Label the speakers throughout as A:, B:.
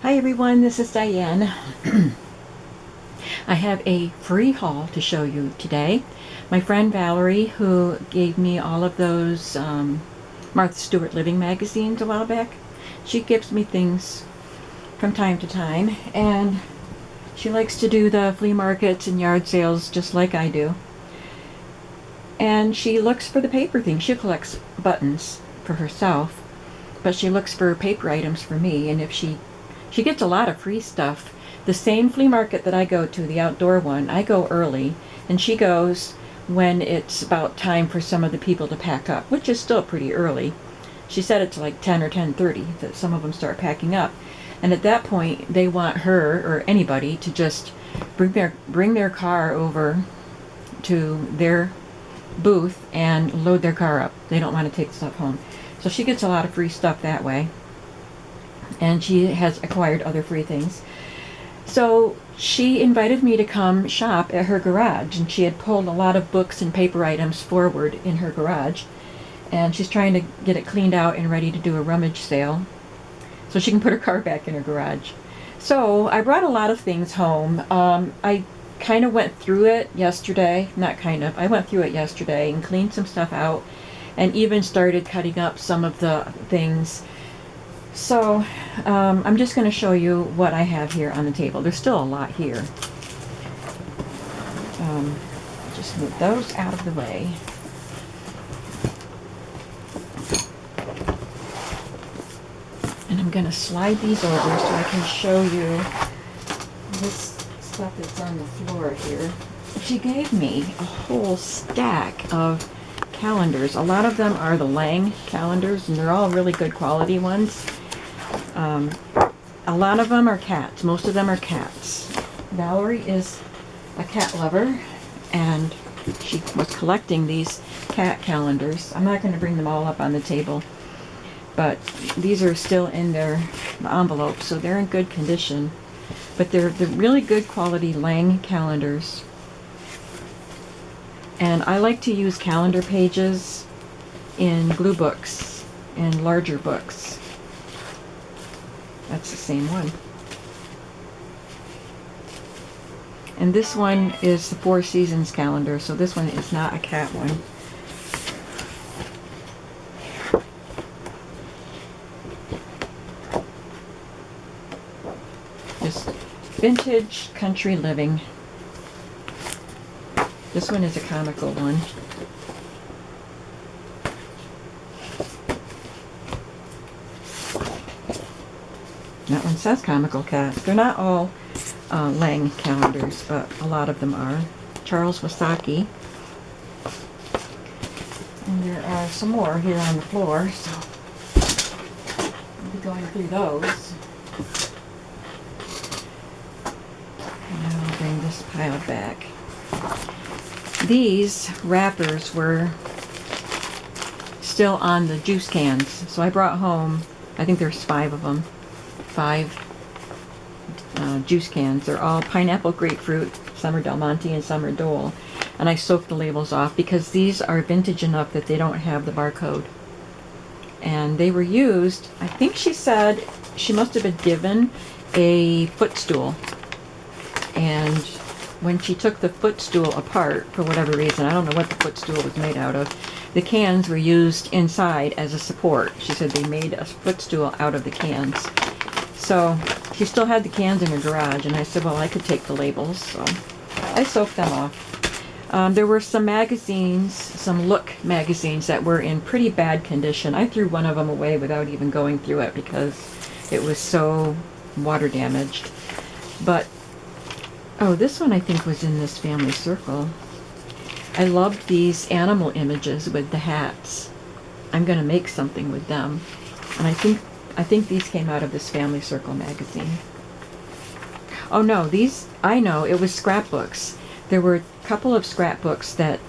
A: Hi everyone, this is Diane. I have a free haul to show you today. My friend Valerie, who gave me all of those Martha Stewart Living magazines a while back, she gives me things from time to time, and she likes to do the flea markets and yard sales just like I do. And she looks for the paper things. She collects buttons for herself, but she looks for paper items for me, and if she gets a lot of free stuff. The same flea market that I go to, the outdoor one, I go early, and she goes when it's about time for some of the people to pack up, which is still pretty early. She said it's like 10 or 10:30 that some of them start packing up. And at that point, they want her or anybody to just bring their car over to their booth and load their car up. They don't want to take stuff home. So she gets a lot of free stuff that way. And she has acquired other free things. So she invited me to come shop at her garage, and she had pulled a lot of books and paper items forward in her garage, and she's trying to get it cleaned out and ready to do a rummage sale so she can put her car back in her garage. So I brought a lot of things home. I kind of went through it yesterday, not kind of, I went through it yesterday and cleaned some stuff out and even started cutting up some of the things. So I'm just going to show you what I have here on the table. There's still a lot here. Just move those out of the way. And I'm going to slide these over so I can show you this stuff that's on the floor here. She gave me a whole stack of calendars. A lot of them are the Lang calendars, and they're all really good quality ones. A lot of them are cats. Most of them are cats. Valerie is a cat lover, and she was collecting these cat calendars. I'm not going to bring them all up on the table, but these are still in their envelopes, so they're in good condition. But they're really good quality Lang calendars. And I like to use calendar pages in glue books and larger books. That's the same one. And this one is the Four Seasons calendar, so this one is not a cat one. Just vintage country living. This one is a comical one. That one says comical cat. They're not all Lang calendars, but a lot of them are. Charles Wasaki. And there are some more here on the floor, so I'll be going through those. And I'll bring this pile back. These wrappers were still on the juice cans, so I brought home, I think there's 5 of them. 5 juice cans. They're all pineapple, grapefruit, some are Del Monte and some are Dole. And I soaked the labels off because these are vintage enough that they don't have the barcode. And they were used, I think she said she must have been given a footstool. And when she took the footstool apart, for whatever reason, I don't know what the footstool was made out of, the cans were used inside as a support. She said they made a footstool out of the cans. So she still had the cans in her garage, and I said, well, I could take the labels, so I soaked them off. There were some magazines, some Look magazines that were in pretty bad condition. I threw one of them away without even going through it because it was so water damaged. But, oh, this one I think was in this family circle. I loved these animal images with the hats. I'm going to make something with them. And I think these came out of this Family Circle magazine. Oh no, these, I know, it was scrapbooks. There were a couple of scrapbooks that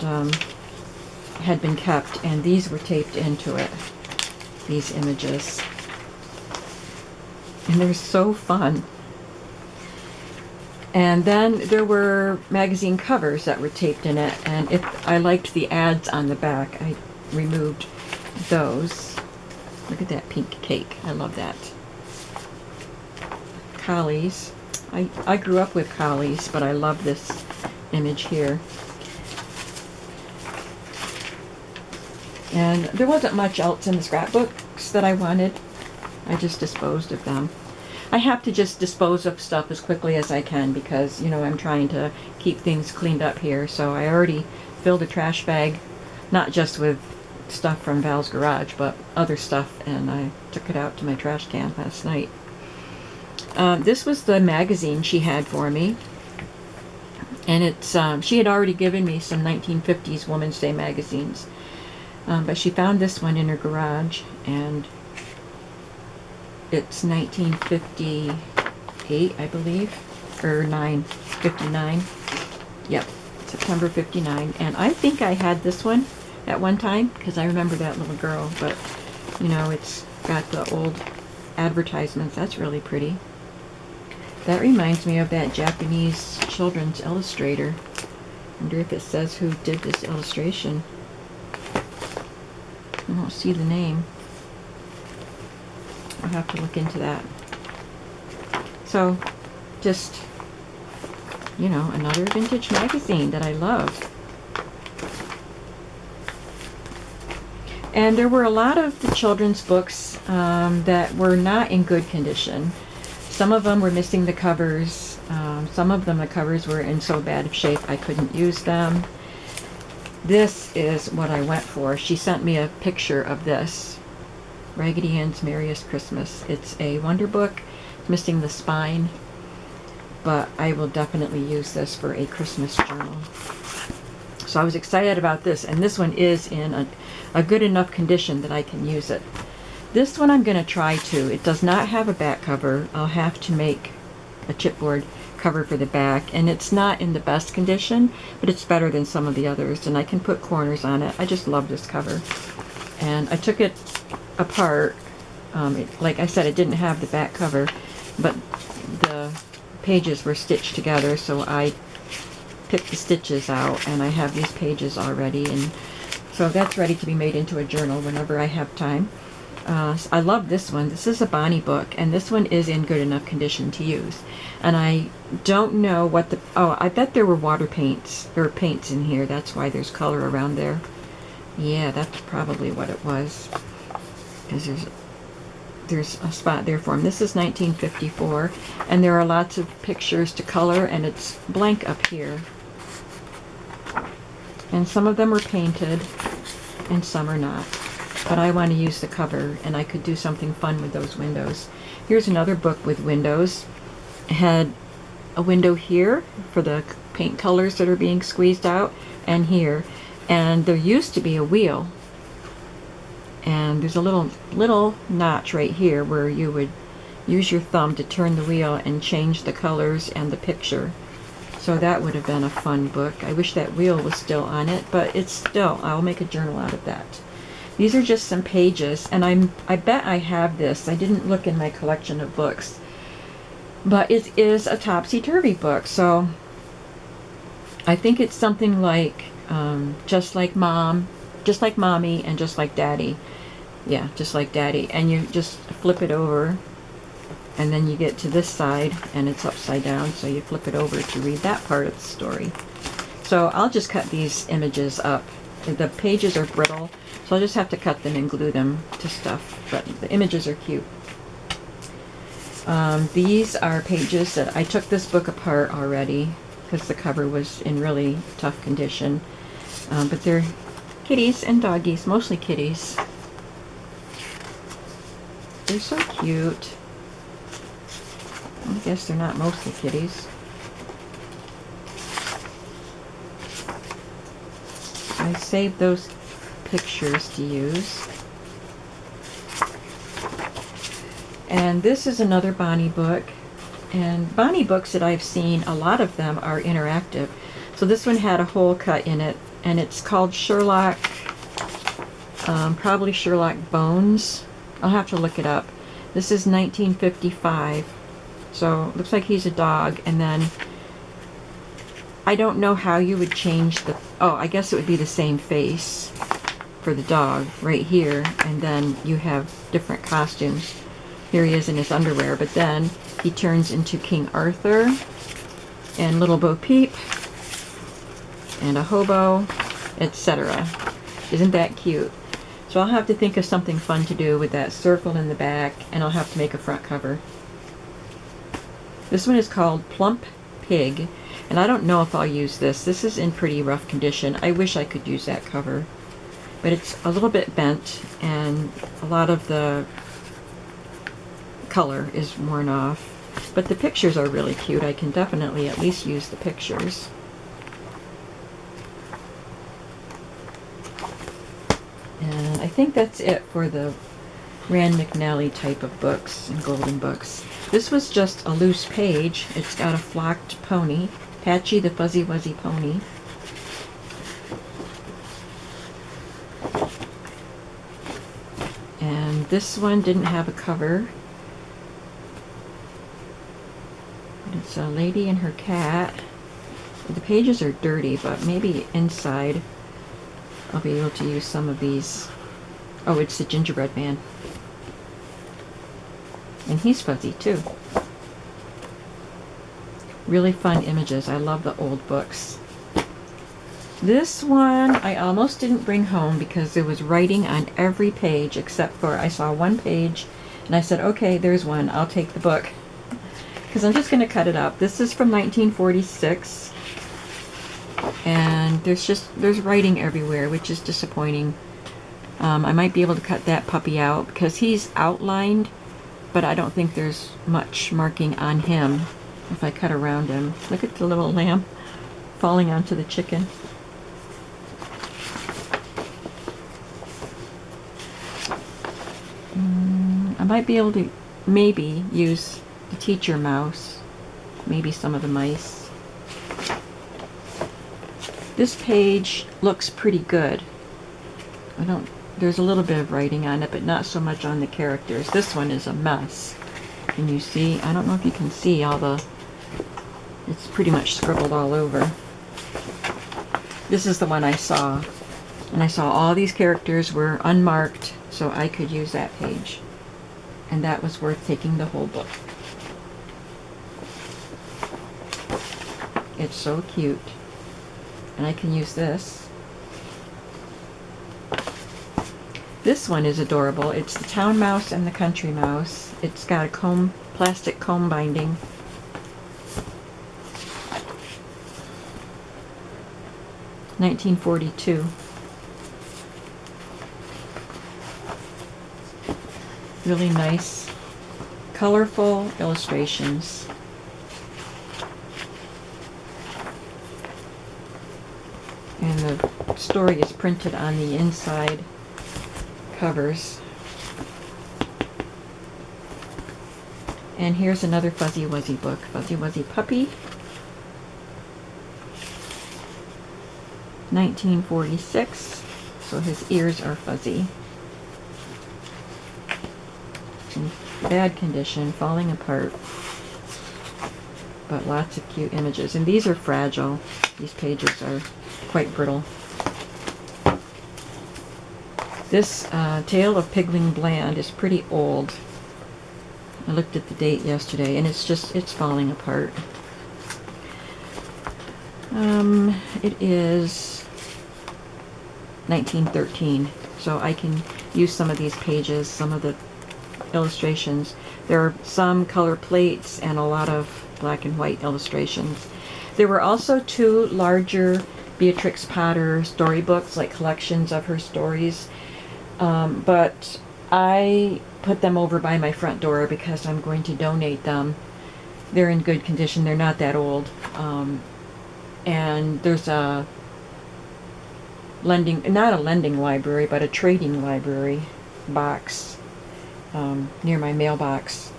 A: had been kept, and these were taped into it, these images. And they're so fun. And then there were magazine covers that were taped in it, and if I liked the ads on the back, I removed those. Look at that pink cake. I love that. collies. I grew up with collies, but I love this image here. And there wasn't much else in the scrapbooks that I wanted. I just disposed of them. I have to just dispose of stuff as quickly as I can because, you know, I'm trying to keep things cleaned up here. So I already filled a trash bag, not just with stuff from Val's garage, but other stuff, and I took it out to my trash can last night. This was the magazine she had for me, and it's she had already given me some 1950s Women's Day magazines, but she found this one in her garage, and it's 1958, I believe, or 59. Yep, September 59, and I think I had this one at one time because I remember that little girl, but you know, it's got the old advertisements. That's really pretty. That reminds me of that Japanese children's illustrator. I wonder if it says who did this illustration. I don't see the name. I'll have to look into that. So, just, you know, another vintage magazine that I love. And there were a lot of the children's books that were not in good condition. Some of them were missing the covers. Some of them, the covers were in so bad of shape I couldn't use them. This is what I went for. She sent me a picture of this. Raggedy Ann's Merriest Christmas. It's a wonder book. It's missing the spine. But I will definitely use this for a Christmas journal. So I was excited about this. And this one is in a good enough condition that I can use it. This one I'm going to try to. It does not have a back cover. I'll have to make a chipboard cover for the back, and it's not in the best condition, but it's better than some of the others, and I can put corners on it. I just love this cover. And I took it apart. Like I said, it didn't have the back cover, but the pages were stitched together, so I picked the stitches out, and I have these pages already, and so that's ready to be made into a journal whenever I have time. I love this one. This is a Bonnie book, and this one is in good enough condition to use. And I don't know what the... Oh, I bet there were water paints. There were paints in here. That's why there's color around there. Yeah, that's probably what it was. Because there's a spot there for them. This is 1954, and there are lots of pictures to color, and it's blank up here. And some of them were painted, and some are not. But I want to use the cover, and I could do something fun with those windows. Here's another book with windows. It had a window here for the paint colors that are being squeezed out, and here. And there used to be a wheel. And there's a little notch right here where you would use your thumb to turn the wheel and change the colors and the picture. So that would have been a fun book. I wish that wheel was still on it, but it's still, I'll make a journal out of that. These are just some pages, and I bet I have this. I didn't look in my collection of books. But it is a topsy-turvy book, so I think it's something like Just Like Mom, Just Like Mommy, and Just Like Daddy. Yeah, Just Like Daddy. And you just flip it over, and then you get to this side, and it's upside down, so you flip it over to read that part of the story. So I'll just cut these images up. The pages are brittle, so I'll just have to cut them and glue them to stuff, but the images are cute. These are pages that I took this book apart already because the cover was in really tough condition, but they're kitties and doggies, mostly kitties. They're so cute. I guess they're not mostly kitties. I saved those pictures to use. And this is another Bonnie book. And Bonnie books that I've seen, a lot of them are interactive. So this one had a hole cut in it, and it's called Sherlock, probably Sherlock Bones. I'll have to look it up. This is 1955. So it looks like he's a dog, and then I don't know how you would change the... Oh, I guess it would be the same face for the dog right here, and then you have different costumes. Here he is in his underwear, but then he turns into King Arthur, and Little Bo Peep, and a hobo, etc. Isn't that cute? So I'll have to think of something fun to do with that circle in the back, and I'll have to make a front cover. This one is called Plump Pig, and I don't know if I'll use this. This is in pretty rough condition. I wish I could use that cover, but it's a little bit bent, and a lot of the color is worn off. But the pictures are really cute. I can definitely at least use the pictures. And I think that's it for the Rand McNally type of books and golden books. This was just a loose page. It's got a flocked pony, Patchy the Fuzzy Wuzzy Pony. And this one didn't have a cover. It's a lady and her cat. The pages are dirty, but maybe inside I'll be able to use some of these. Oh, it's the gingerbread man. And he's fuzzy too. Really fun images. I love the old books. This one I almost didn't bring home because there was writing on every page except for I saw one page and I said, okay, there's one. I'll take the book. Because I'm just going to cut it up. This is from 1946, and there's writing everywhere, which is disappointing. I might be able to cut that puppy out because he's outlined, but I don't think there's much marking on him if I cut around him. Look at the little lamb falling onto the chicken. I might be able to maybe use the teacher mouse, maybe some of the mice. This page looks pretty good. There's a little bit of writing on it, but not so much on the characters. This one is a mess. Can you see? I don't know if you can see it's pretty much scribbled all over. This is the one I saw, and I saw all these characters were unmarked, so I could use that page. And that was worth taking the whole book. It's so cute. And I can use this. This one is adorable. It's the town mouse and the country mouse. It's got a plastic comb binding. (1942). Really nice, colorful illustrations. And the story is printed on the inside covers. And here's another Fuzzy Wuzzy book, Fuzzy Wuzzy Puppy. 1946, so his ears are fuzzy. In bad condition, falling apart, but lots of cute images. And these are fragile. These pages are quite brittle. This Tale of Pigling Bland is pretty old. I looked at the date yesterday, and it's falling apart. It is 1913, so I can use some of these pages, some of the illustrations. There are some color plates and a lot of black and white illustrations. There were also two larger Beatrix Potter storybooks, like collections of her stories, but I put them over by my front door because I'm going to donate them. They're in good condition. They're not that old. And there's a not a lending library, but a trading library box near my mailbox.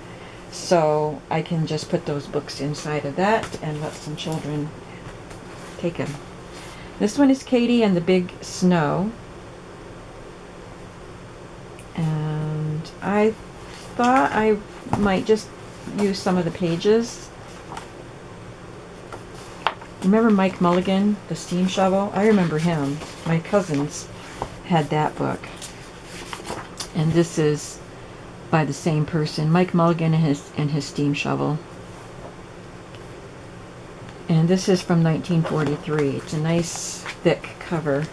A: So I can just put those books inside of that and let some children take them. This one is Katie and the Big Snow. And I thought I might just use some of the pages. Remember Mike Mulligan, the steam shovel? I remember him. My cousins had that book. And this is by the same person, Mike Mulligan and his steam shovel. And this is from 1943. It's a nice thick cover.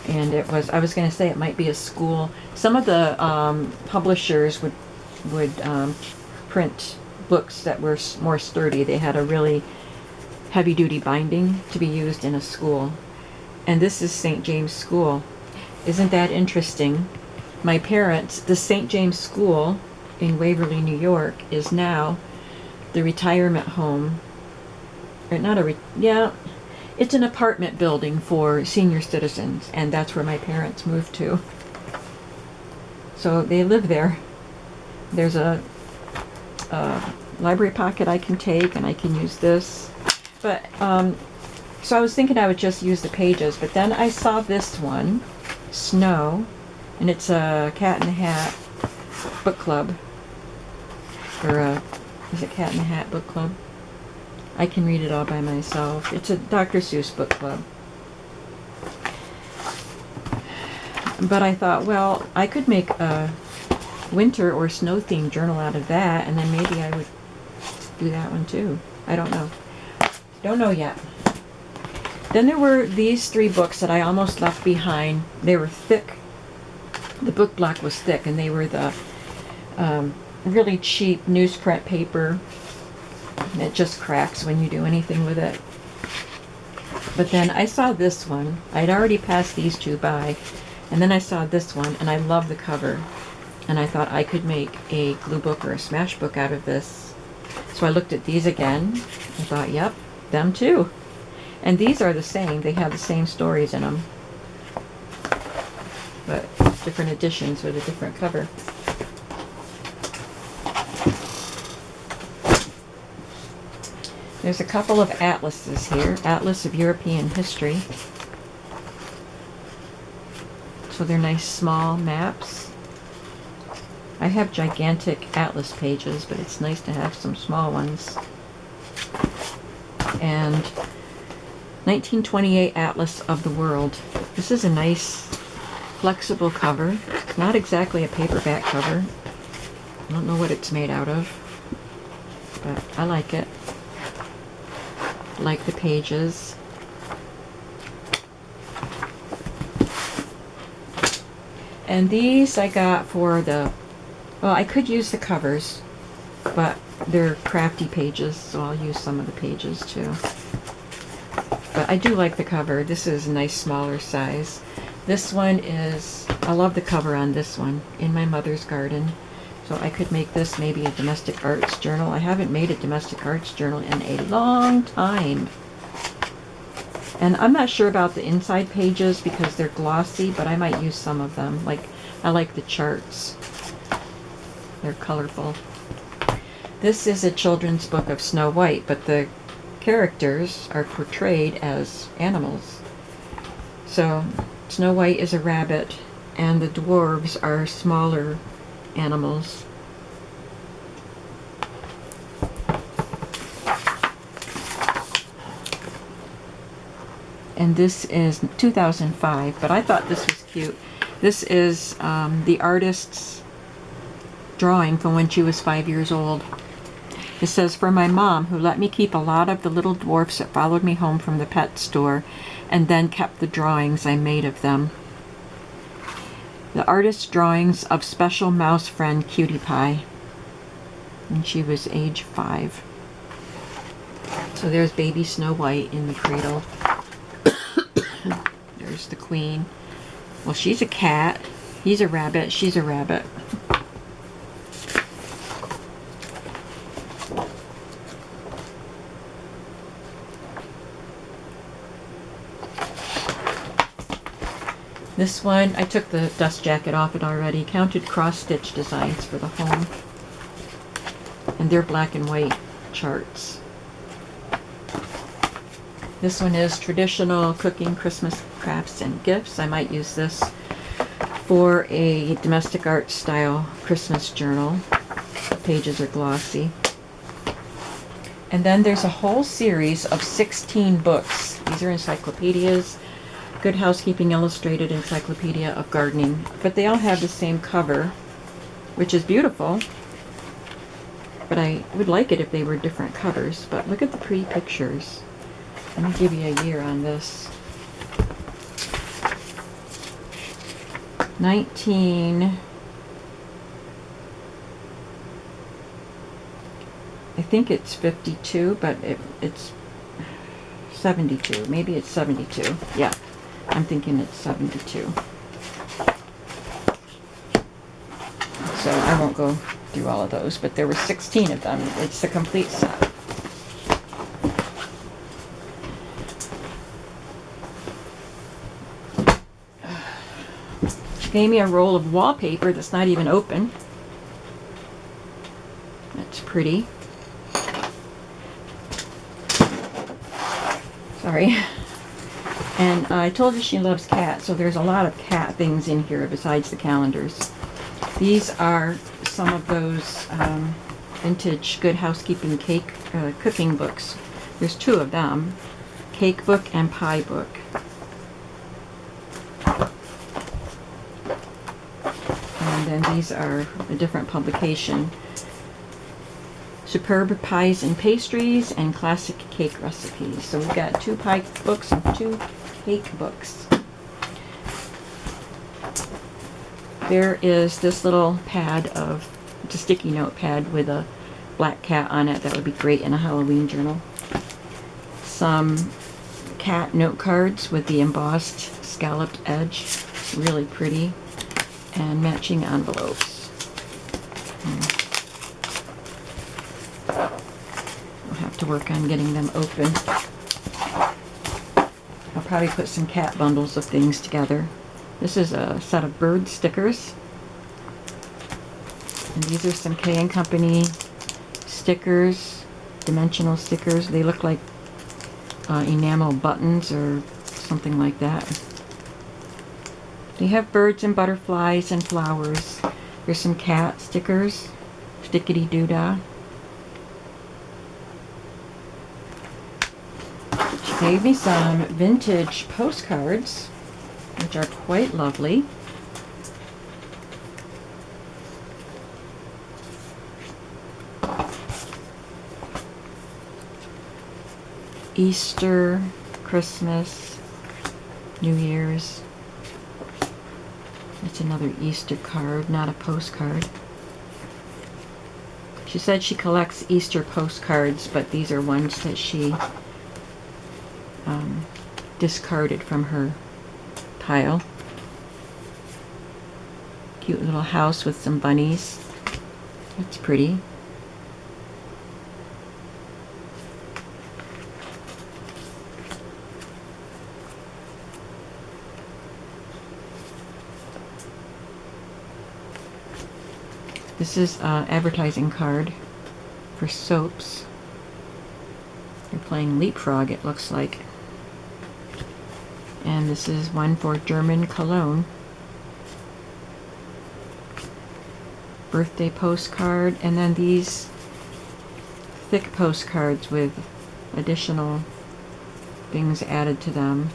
A: And it was, I was going to say it might be a school. Some of the publishers would print books that were more sturdy. They had a really heavy-duty binding to be used in a school. And this is St. James School. Isn't that interesting? My parents, the St. James School in Waverly, New York, is now the retirement home. Or not a, yeah, it's an apartment building for senior citizens, and that's where my parents moved to. So they live there. There's a library pocket I can take, and I can use this. But, so I was thinking I would just use the pages, but then I saw this one, Snow, and it's a Cat in the Hat book club. Or is it Cat in the Hat book club? I can read it all by myself. It's a Dr. Seuss book club. But I thought, well, I could make a winter or snow themed journal out of that, and then maybe I would do that one too. I don't know. Don't know yet. Then there were these 3 books that I almost left behind. They were thick. The book block was thick, and they were the really cheap newsprint paper. And it just cracks when you do anything with it. But then I saw this one. I'd already passed these 2 by. And then I saw this one, and I love the cover. And I thought I could make a glue book or a smash book out of this. So I looked at these again. I thought, yep, them too. And these are the same. They have the same stories in them. But different editions with a different cover. There's a couple of atlases here. Atlas of European History. So they're nice small maps. I have gigantic atlas pages, but it's nice to have some small ones. And 1928 Atlas of the World. This is a nice flexible cover. It's not exactly a paperback cover. I don't know what it's made out of, but I like it. Like the pages. And these I got for the, well, I could use the covers, but they're crafty pages, so I'll use some of the pages too. But I do like the cover. This is a nice smaller size. This one is, I love the cover on this one, In My Mother's Garden. So I could make this maybe a domestic arts journal. I haven't made a domestic arts journal in a long time. And I'm not sure about the inside pages because they're glossy, but I might use some of them. Like, I like the charts. They're colorful. This is a children's book of Snow White, but the characters are portrayed as animals. So Snow White is a rabbit, and the dwarves are smaller animals. And this is 2005, but I thought this was cute. This is the artist's drawing from when she was 5 years old. It says, "For my mom, who let me keep a lot of the little dwarfs that followed me home from the pet store, and then kept the drawings I made of them. The artist's drawings of special mouse friend Cutie Pie." And she was age 5. So there's baby Snow White in the cradle. There's the queen. Well, she's a cat. He's a rabbit. She's a rabbit. This one, I took the dust jacket off it already. Counted cross-stitch designs for the home. And they're black and white charts. This one is traditional cooking, Christmas crafts, and gifts. I might use this for a domestic art style Christmas journal. The pages are glossy. And then there's a whole series of 16 books. These are encyclopedias. Good Housekeeping Illustrated, Encyclopedia of Gardening. But they all have the same cover. which is beautiful. But I would like it if they were different covers. But look at the pretty pictures. Let me give you a year on this. 19... I think it's 52, but it's 72. Maybe it's 72. Yeah, I'm thinking it's 72. So I won't go through all of those, but there were 16 of them. It's the complete set. She gave me a roll of wallpaper that's not even open. That's pretty. Sorry. And I told her she loves cats, so there's a lot of cat things in here besides the calendars. These are some of those vintage Good Housekeeping cake cooking books. There's 2 of them, cake book and pie book. And then these are a different publication. Superb Pies and Pastries and Classic Cake Recipes. So we've got 2 pie books and 2 cake books. There is this little pad of, it's a sticky note pad with a black cat on it. That would be great in a Halloween journal. Some cat note cards with the embossed scalloped edge. Really pretty. And matching envelopes. I'll have to work on getting them open. I'll probably put some cat bundles of things together. This is a set of bird stickers. And these are some K & Company stickers, dimensional stickers. They look like enamel buttons or something like that. They have birds and butterflies and flowers. There's some cat stickers, stickity doodah. She gave me some vintage postcards, which are quite lovely. Easter, Christmas, New Year's. It's another Easter card, not a postcard. She said she collects Easter postcards, but these are ones that she discarded from her pile. Cute little house with some bunnies. That's pretty. This is an advertising card for soaps. They're playing Leapfrog, it looks like. And this is one for German cologne. Birthday postcard, and then these thick postcards with additional things added to them.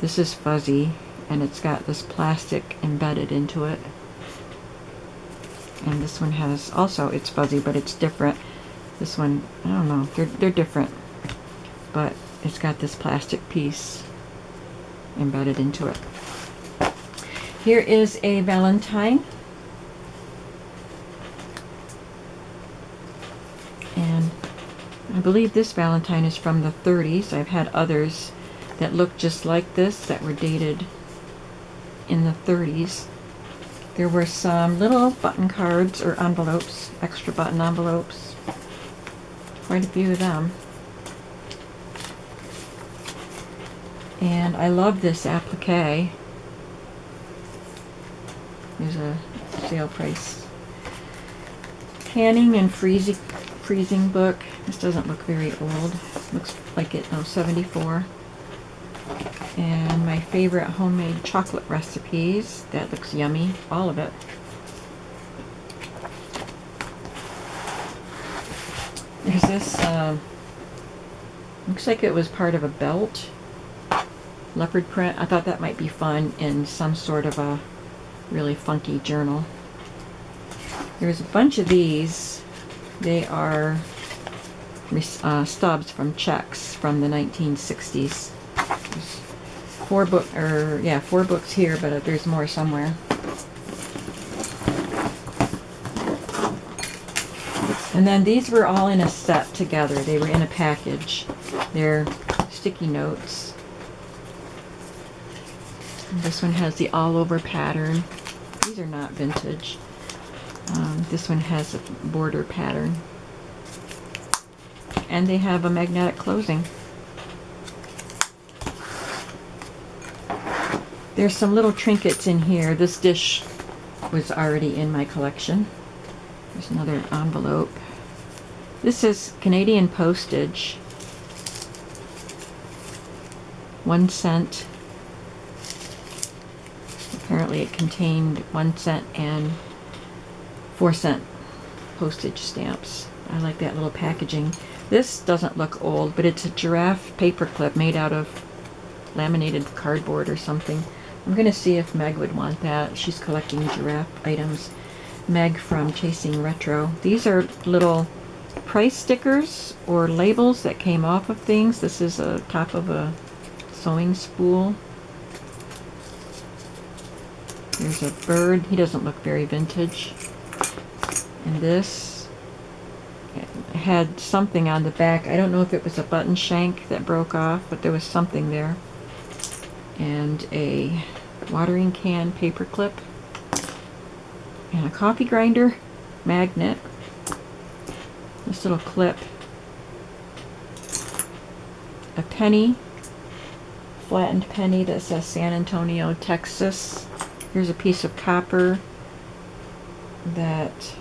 A: This is fuzzy, and it's got this plastic embedded into it. And this one has also, it's fuzzy, but it's different. This one, I don't know, they're different, but it's got this plastic piece embedded into it. Here is a Valentine, and I believe this Valentine is from the 30s. I've had others that look just like this that were dated in the 30s. There were some little button cards or envelopes, extra button envelopes. Quite a few of them. And I love this applique. There's a sale price. Canning and freezing book. This doesn't look very old. Looks like it, 74. And my favorite homemade chocolate recipes. That looks yummy. All of it. There's this, looks like it was part of a belt. Leopard print. I thought that might be fun in some sort of a really funky journal. There's a bunch of these. They are stubs from checks from the 1960s. There's four books here, but there's more somewhere. And then these were all in a set together. They were in a package. They're sticky notes. And this one has the all-over pattern. These are not vintage. This one has a border pattern. And they have a magnetic closing. There's some little trinkets in here. This dish was already in my collection. There's another envelope. This is Canadian postage. 1 cent. Apparently it contained 1 cent and 4 cent postage stamps. I like that little packaging. This doesn't look old, but it's a giraffe paperclip made out of laminated cardboard or something. I'm going to see if Meg would want that. She's collecting giraffe items. Meg from Chasing Retro. These are little price stickers or labels that came off of things. This is a top of a sewing spool. There's a bird. He doesn't look very vintage. And this had something on the back. I don't know if it was a button shank that broke off, but there was something there. And a watering can paper clip. And a coffee grinder magnet. This little clip. A penny. Flattened penny that says San Antonio, Texas. Here's a piece of copper that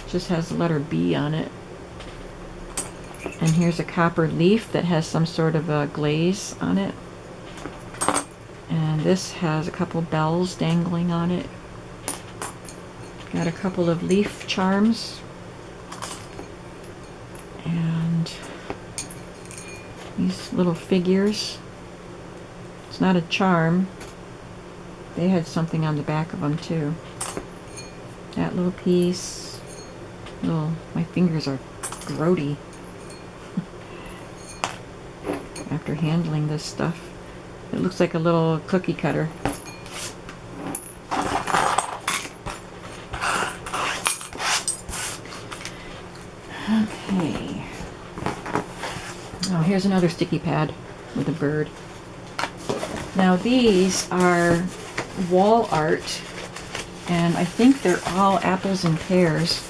A: just has the letter B on it. And here's a copper leaf that has some sort of a glaze on it. And this has a couple bells dangling on it. Got a couple of leaf charms. And these little figures. It's not a charm. They had something on the back of them too. That little piece. My fingers are grody after handling this stuff. It looks like a little cookie cutter. Okay. Oh, here's another sticky pad with a bird. Now these are wall art, and I think they're all apples and pears.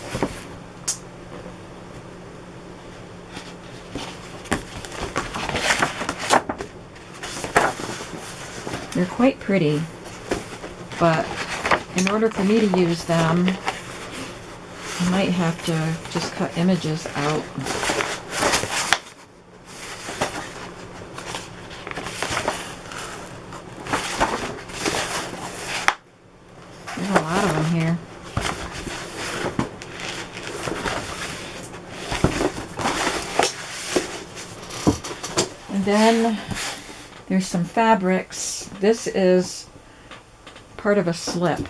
A: They're quite pretty, but in order for me to use them, I might have to just cut images out. There's a lot of them here. And then there's some fabrics. This is part of a slip.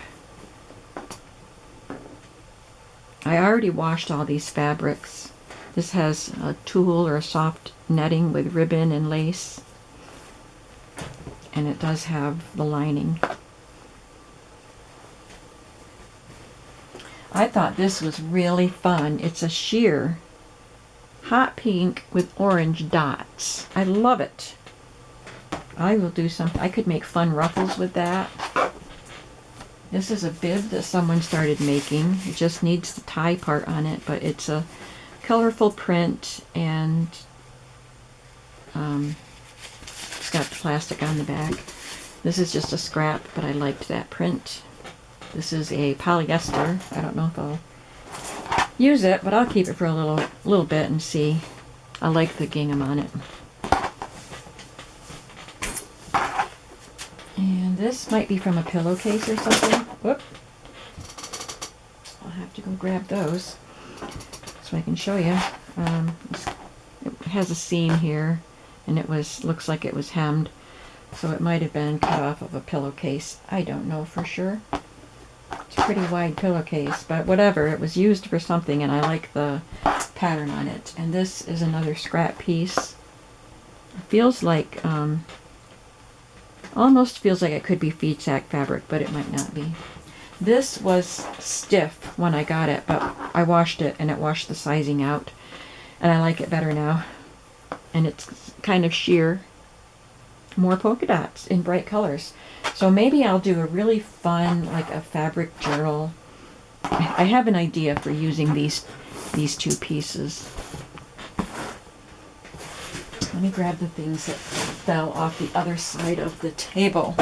A: I already washed all these fabrics. This has a tulle or a soft netting with ribbon and lace. And it does have the lining. I thought this was really fun. It's a sheer hot pink with orange dots. I love it. I will do something. I could make fun ruffles with that. This is a bib that someone started making. It just needs the tie part on it, but it's a colorful print, and it's got plastic on the back. This is just a scrap, but I liked that print. This is a polyester. I don't know if I'll use it, but I'll keep it for a little bit and see. I like the gingham on it. And this might be from a pillowcase or something. Whoop. I'll have to go grab those so I can show you. It has a seam here, and it looks like it was hemmed, so it might have been cut off of a pillowcase. I don't know for sure. It's a pretty wide pillowcase, but whatever. It was used for something, and I like the pattern on it. And this is another scrap piece. It feels like, almost feels like it could be feed sack fabric, but it might not be. This was stiff when I got it, but I washed it, and it washed the sizing out. And I like it better now. And it's kind of sheer. More polka dots in bright colors. So maybe I'll do a really fun, like a fabric journal. I have an idea for using these two pieces. Let me grab the things that fell off the other side of the table.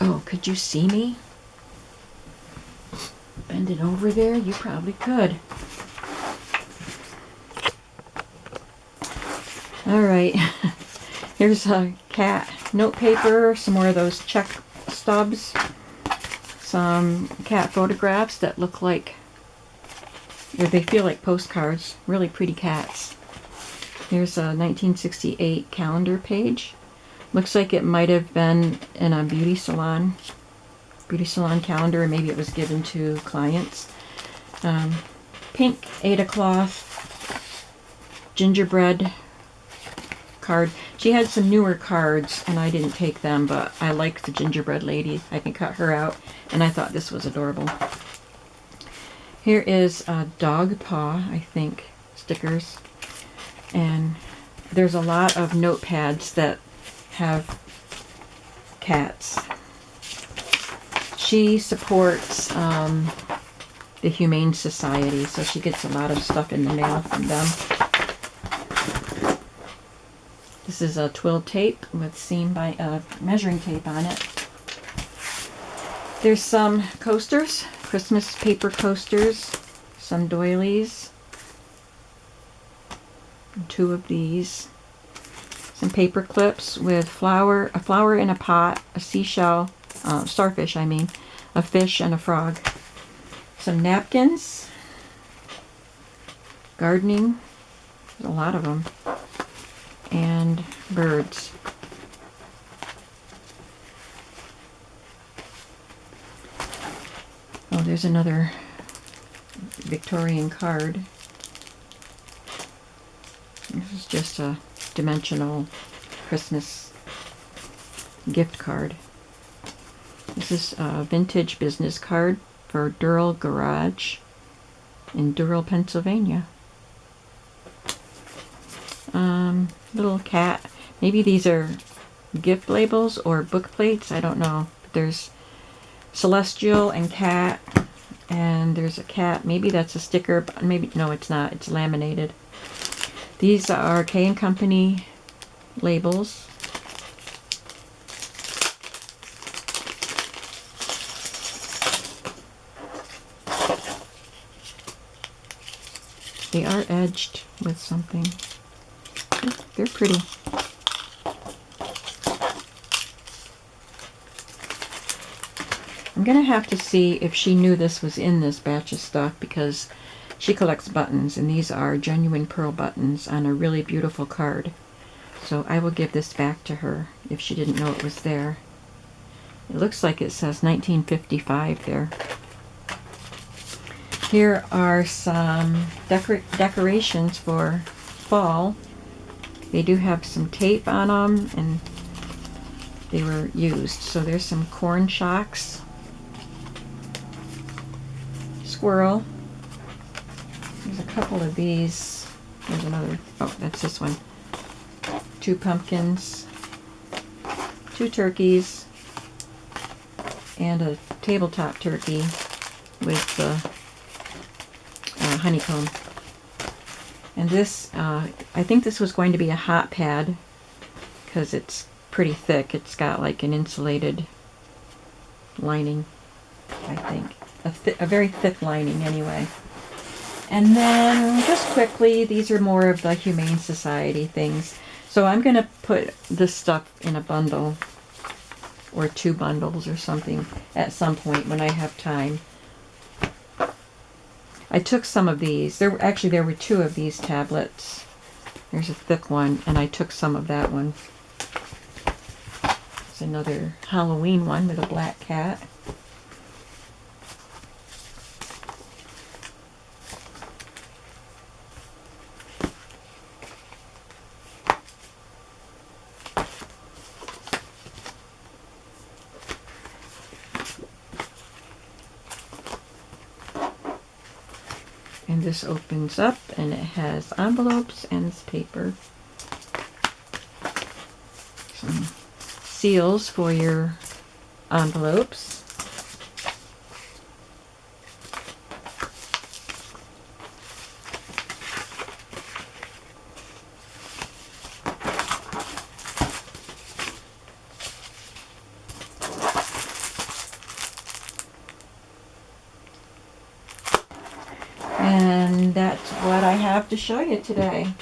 A: Oh, could you see me? Bend it over there? You probably could. All right. Here's a cat note paper, some more of those check stubs, some cat photographs that look like, or they feel like postcards, really pretty cats. Here's a 1968 calendar page. Looks like it might have been in a beauty salon calendar, or maybe it was given to clients. Pink Ada cloth, gingerbread card. She had some newer cards, and I didn't take them, but I liked the gingerbread lady. I can cut her out, and I thought this was adorable. Here is a dog paw, I think, stickers. And there's a lot of notepads that have cats. She supports the Humane Society, so she gets a lot of stuff in the mail from them. This is a twill tape with seam by measuring tape on it. There's some coasters, Christmas paper coasters, some doilies, two of these, some paper clips with a flower in a pot, a seashell, starfish I mean, a fish and a frog, some napkins, gardening, there's a lot of them, and birds. Oh, there's another Victorian card. This is just a dimensional Christmas gift card. This is a vintage business card for Durrell Garage in Durrell, Pennsylvania. Little cat. Maybe these are gift labels or book plates. I don't know. There's Celestial and cat, and there's a cat. Maybe that's a sticker, but maybe no, it's not. It's laminated. These are K & Company labels. They are edged with something. They're pretty. I'm gonna have to see if she knew this was in this batch of stuff, because she collects buttons, and these are genuine pearl buttons on a really beautiful card. So I will give this back to her if she didn't know it was there. It looks like it says 1955 there. Here are some decorations for fall. They do have some tape on them, and they were used. So there's some corn shocks, squirrel. There's a couple of these. There's another. Oh, that's this one. 2 pumpkins, 2 turkeys, and a tabletop turkey with the honeycomb. And this, I think this was going to be a hot pad because it's pretty thick. It's got like an insulated lining, I think. A very thick lining anyway. And then just quickly, these are more of the Humane Society things. So I'm going to put this stuff in a bundle or 2 bundles or something at some point when I have time. I took some of these. There were two of these tablets. There's a thick one, and I took some of that one. It's another Halloween one with a black cat. And this opens up and it has envelopes and it's paper. Some seals for your envelopes. And that's what I have to show you today.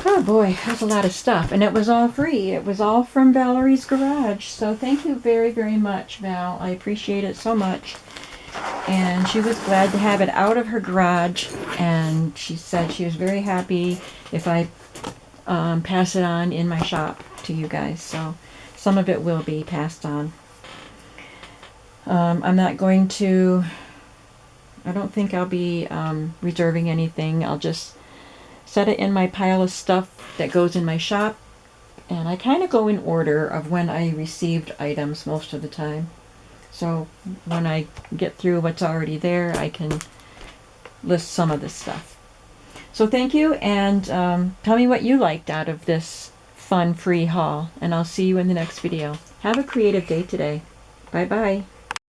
A: Oh boy, that's a lot of stuff. And it was all free. It was all from Valerie's garage. So thank you very, very much, Val. I appreciate it so much. And she was glad to have it out of her garage. And she said she was very happy if I pass it on in my shop to you guys. So some of it will be passed on. I'm not going to... I don't think I'll be reserving anything. I'll just set it in my pile of stuff that goes in my shop. And I kind of go in order of when I received items most of the time. So when I get through what's already there, I can list some of this stuff. So thank you, and tell me what you liked out of this fun free haul. And I'll see you in the next video. Have a creative day today. Bye-bye.